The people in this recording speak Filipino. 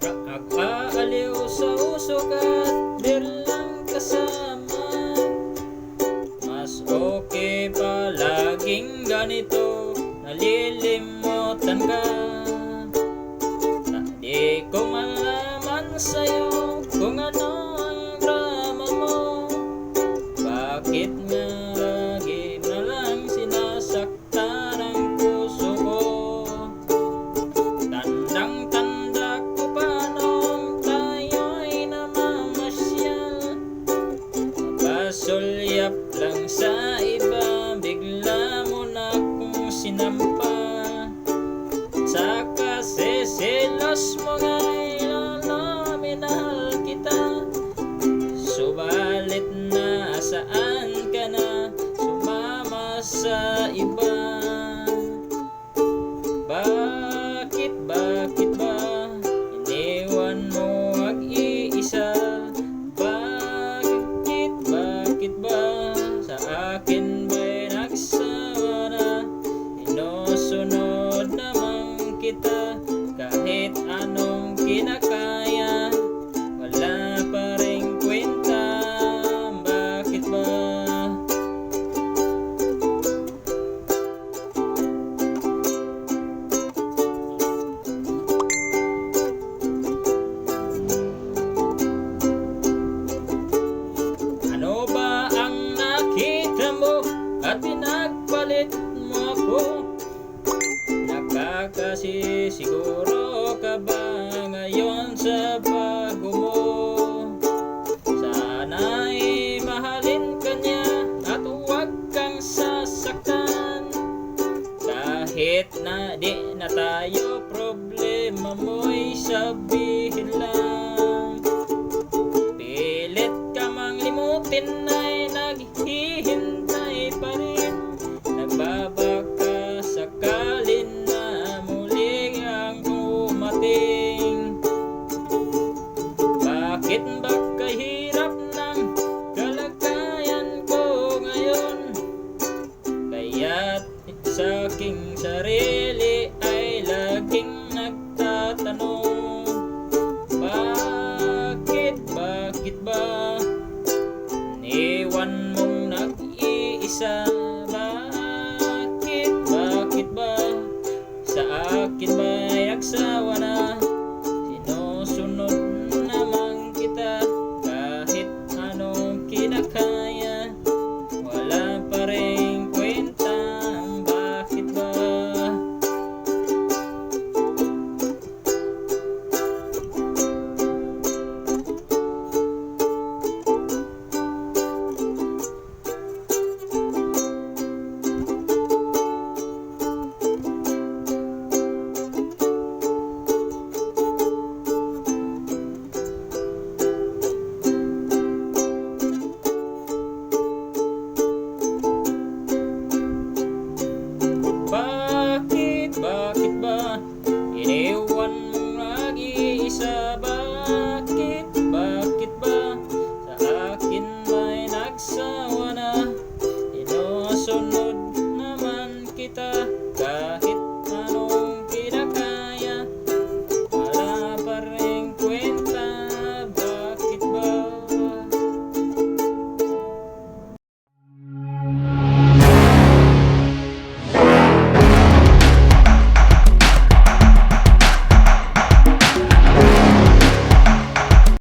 Aaliw sa usok at birlang kasama. Mas okay palaging ganito, nalilimutan ka. Di ko malaman sa'yo kung ano ang drama mo. Bakit nga lagi na lang sinasaktan ang puso ko? Tandang-tanda ko pa noong tayo'y namamasyal. Mapasulyap lang sa iba, bigla mo na kong sinampa. Sa kasi selos mo nga'y lalo minahal kita. Subalit na saan ka na, sumama sa iba. Bakit ba iniwan mo mag-iisa? Bakit ba sa akin ba'y nagsawa na? Sinusunod naman kita kahit anong kinakaya, wala pa ring kwenta. Bakit ba? Ano ba ang nakita mo at pinagpalit mo ako? Nakakasisiguro ka ba ngayon sa bago mo? Sana'y mahalin ka niya at huwag kang sasaktan. Kahit na di na tayo, problema mo'y sabihin lang. Pilit ka mang limutin ay naghihintay pa rin. Nagbabaka sakalin na muli ang umati.